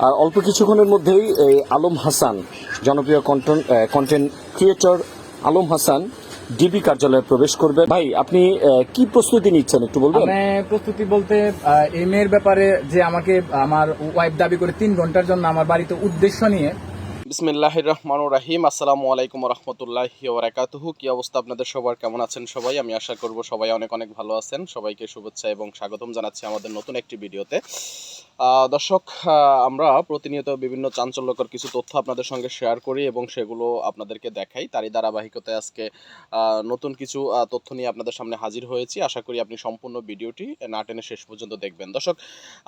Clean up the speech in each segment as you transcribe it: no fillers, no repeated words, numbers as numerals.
আর অল্প কিছুক্ষণের মধ্যেই এই আলম হাসান, জনপ্রিয় content creator Alam Hasan DB কার্যালয়ে প্রবেশ করবে। ভাই, আপনি কি প্রস্তুতি নিচ্ছেন একটু বলবেন? আমি প্রস্তুতি বলতে এই মেয়ের ব্যাপারে যে আমাকে আমার ওয়াইফ দাবি করে 3 ঘন্টার জন্য আমার বাড়িতে উদ্দেশ্য নিয়ে। বিসমিল্লাহির রহমানির রহিম। আসসালামু আলাইকুম রহমতুল্লাহি ওয়া বারাকাতুহু। কি অবস্থা আপনাদের সবার, কেমন আছেন সবাই? আমি আশা করব সবাই অনেক অনেক ভালো আছেন। সবাইকে শুভেচ্ছা এবং স্বাগতম জানাচ্ছি আমাদের নতুন একটি ভিডিওতে। দর্শক, আমরা প্রতিনিয়ত বিভিন্ন চাঞ্চল্যকর কিছু তথ্য আপনাদের সঙ্গে শেয়ার করি এবং সেগুলো আপনাদেরকে দেখাই। তারই ধারাবাহিকতায় আজকে নতুন কিছু তথ্য নিয়ে আপনাদের সামনে হাজির হয়েছি। আশা করি আপনি সম্পূর্ণ ভিডিওটি না টেনে শেষ পর্যন্ত দেখবেন। দর্শক,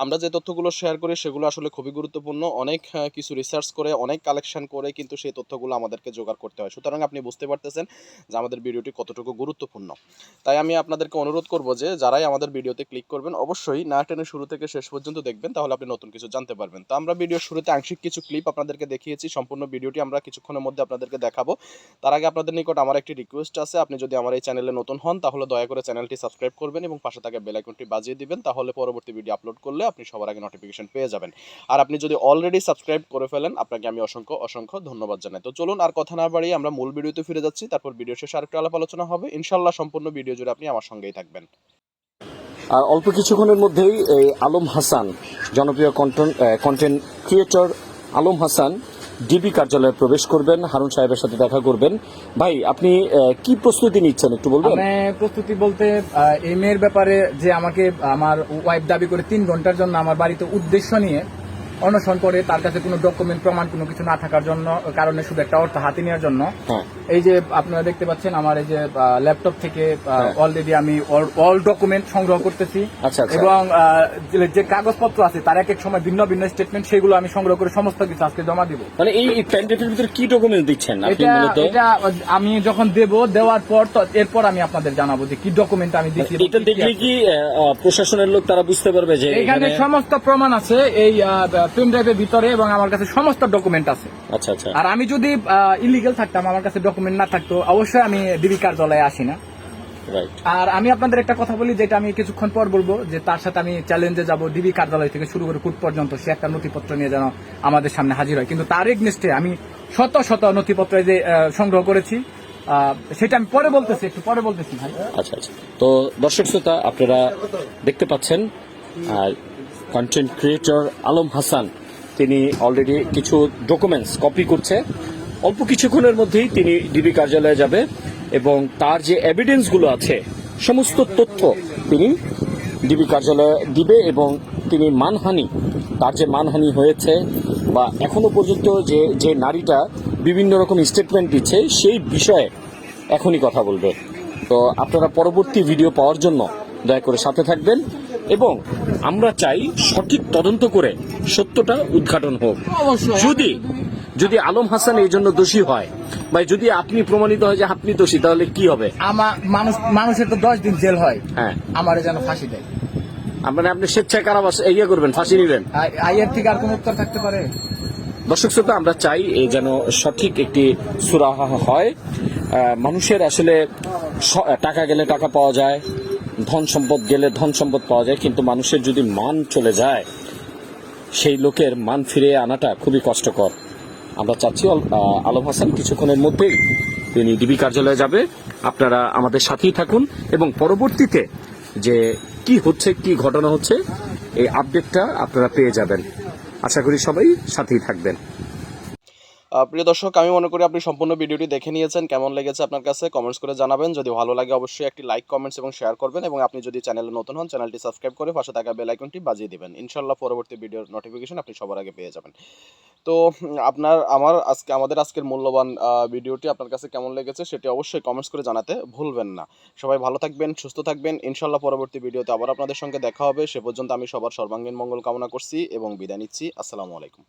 আমরা যে তথ্যগুলো শেয়ার করি সেগুলো আসলে খুবই গুরুত্বপূর্ণ। অনেক কিছু রিসার্চ করে, অনেক কালেকশন করে কিন্তু সেই তথ্যগুলো আমাদেরকে জোগাড় করতে হয়। সুতরাং আপনি বুঝতে পারতেছেন যে আমাদের ভিডিওটি কতটুকু গুরুত্বপূর্ণ। তাই আমি আপনাদেরকে অনুরোধ করব যে যারাই আমাদের ভিডিওতে ক্লিক করবেন অবশ্যই না টেনে শুরু থেকে শেষ পর্যন্ত দেখবেন, তাহলে আপনি নতুন কিছু জানতে পারবেন। তো আমরা ভিডিওর শুরুতে আংশিক কিছু ক্লিপ আপনাদেরকে দেখিয়েছি। সম্পূর্ণ ভিডিওটি আমরা কিছুক্ষণের মধ্যে আপনাদেরকে দেখাবো। তার আগে আপনাদের নিকট আমার একটি রিকোয়েস্ট আছে। আপনি যদি আমার এই চ্যানেলে নতুন হন তাহলে দয়া করে চ্যানেলটি সাবস্ক্রাইব করবেন এবং পাশে থাকা বেল আইকনটি বাজিয়ে দিবেন, তাহলে পরবর্তী ভিডিও আপলোড করলে আপনি সবার আগে নোটিফিকেশন পেয়ে যাবেন। আর আপনি যদি অলরেডি সাবস্ক্রাইব করে ফেলেন, আপনাকে আমি অসংখ্য অসংখ্য ধন্যবাদ জানাই। তো চলুন আর কথা না বাড়িয়ে আমরা মূল ভিডিওতে ফিরে যাচ্ছি। তারপর ভিডিও শেষে আরেকটু আলাপ আলোচনা হবে ইনশাআল্লাহ। সম্পূর্ণ ভিডিও জুড়ে আপনি আমার সঙ্গেই থাকবেন। আর অল্প কিছুক্ষণের মধ্যেই এই আলম হাসান, জনপ্রিয় content creator Alam Hasan DB কার্যালয়ে প্রবেশ করবেন, হারুন সাহেবের সাথে দেখা করবেন। ভাই, আপনি কি প্রস্তুতি নিচ্ছেন একটু বলবেন? আমি প্রস্তুতি বলতে এই মেয়ের ব্যাপারে যে আমাকে আমার ওয়াইফ দাবি করে 3 ঘন্টার জন্য আমার বাড়িতে উদ্দেশ্য নিয়ে অনশন করে, তার কাছে কোনো ডকুমেন্ট প্রমাণ কোনো কিছু না থাকার জন্য, কারণে শুধু একটা অর্থ হাতে নেওয়ার জন্য। এই যে আপনারা দেখতে পাচ্ছেন আমার এই যে ল্যাপটপ থেকে অলরেডি আমি অল ডকুমেন্ট সংগ্রহ করতেছি। এবং যে কাগজপত্র আছে তার এক এক সময় ভিন্ন ভিন্ন স্টেটমেন্ট, সেগুলো আমি সংগ্রহ করে সমস্ত কিছু আজকে জমা দিব। মানে এই প্যান্ডেটের ভিতরে কি ডকুমেন্ট দিচ্ছেন আপনি? এটা আমি যখন দেওয়ার পর এরপর আমি আপনাদের জানাবো যে কি ডকুমেন্ট আমি দিচ্ছি। এটা দেখলে কি প্রশাসনের লোক তারা বুঝতে পারবে যে এখানে সমস্ত প্রমাণ আছে এই পেন ড্রাইভের ভিতরে এবং আমার কাছে সমস্ত ডকুমেন্ট আছে। আচ্ছা আচ্ছা। আর আমি যদি ইলিগাল থাকতাম, আমার কাছে ডকুমেন্ট না থাকতো, অবশ্যই আমি ডিবি কার্যালয়ে আসি না। আর আমি আপনাদের একটা কথা বলি, যেটা আমি কিছুক্ষণ পর বলবো, যে তার সাথে আমি চ্যালেঞ্জে যাব ডিবি কার্যালয় থেকে শুরু করে কোর্ট পর্যন্ত, সে একটা নথিপত্র নিয়ে যেন আমাদের সামনে হাজির হয়। কিন্তু তার এগনেস্টে আমি শত শত নথিপত্র যে সংগ্রহ করেছি, সেটা আমি পরে বলতেছি, একটু পরে বলতেছি ভাই। আচ্ছা আচ্ছা। তো দর্শক শ্রোতা, আপনারা দেখতে পাচ্ছেন কন্টেন্ট ক্রিয়েটর আলম হাসান তিনি অলরেডি কিছু ডকুমেন্টস কপি করছে। অল্প কিছুক্ষণের মধ্যেই তিনি ডিবি কার্যালয়ে যাবে এবং তার যে এভিডেন্সগুলো আছে সমস্ত তথ্য তিনি ডিবি কার্যালয়ে দিবে এবং তিনি তার যে মানহানি হয়েছে বা এখনো পর্যন্ত যে নারীটা বিভিন্ন রকম স্টেটমেন্ট দিচ্ছে সেই বিষয়ে এখনই কথা বলবে। তো আপনারা পরবর্তী ভিডিও পাওয়ার জন্য দয়া করে সাথে থাকবেন এবং আমরা চাই সঠিক তদন্ত করে সত্যটা উদ্ঘাটন হোক। যদি আলম হাসান এই জন্য দোষী হয় বা যদি আপনি প্রমাণিত হয় যে আপনি দোষী, তাহলে কি হবে? মানুষের তো 10 দিন জেল হয়, হ্যাঁ, আমারে যেন ফাঁসি দেয়। আপনি স্বেচ্ছায় কারাবাস করবেন, ফাঁসি নেবেন। আইয়ের থেকে আর কোন উত্তর থাকতে পারে? দর্শক শ্রোতা, আমরা চাই এই যেন সঠিক একটি সুরাহা হয়। মানুষের আসলে টাকা গেলে টাকা পাওয়া যায়, ধন সম্পদ গেলে ধন সম্পদ পাওয়া যায়, কিন্তু মানুষের যদি মান চলে যায় সেই লোকের মান ফিরিয়ে আনাটা খুবই কষ্টকর। আমরা চাচ্ছি আলম হাসান কিছুক্ষণের মধ্যেই তিনি ডিবি কার্যালয়ে যাবে। আপনারা আমাদের সাথেই থাকুন এবং পরবর্তীতে যে কি হচ্ছে, কি ঘটনা হচ্ছে, এই আপডেটটা আপনারা পেয়ে যাবেন। আশা করি সবাই সাথেই থাকবেন। প্রিয় দর্শক, আমি মনে করি আপনি সম্পূর্ণ ভিডিওটি দেখে নিয়েছেন। কেমন লেগেছে আপনার কাছে কমেন্টস করে জানাবেন। যদি ভালো লাগে অবশ্যই একটি লাইক, কমেন্টস এবং শেয়ার করবেন এবং আপনি যদি চ্যানেলে নতুন হন চ্যানেলটি সাবস্ক্রাইব করে পাশে থাকা বেল আইকনটি বাজিয়ে দিবেন। ইনশাআল্লাহ পরবর্তী ভিডিওর নোটিফিকেশন আপনি সবার আগে পেয়ে যাবেন। তো আমাদের আজকের মূল্যবান ভিডিওটি আপনার কাছে কেমন লেগেছে সেটি অবশ্যই কমেন্টস করে জানাতে ভুলবেন না। সবাই ভালো থাকবেন, সুস্থ থাকবেন। ইনশাআল্লাহ পরবর্তী ভিডিওতে আবার আপনাদের সঙ্গে দেখা হবে। সে পর্যন্ত আমি সবার সর্বাঙ্গীন মঙ্গল কামনা করছি এবং বিদায় নিচ্ছি। আসসালামু আলাইকুম।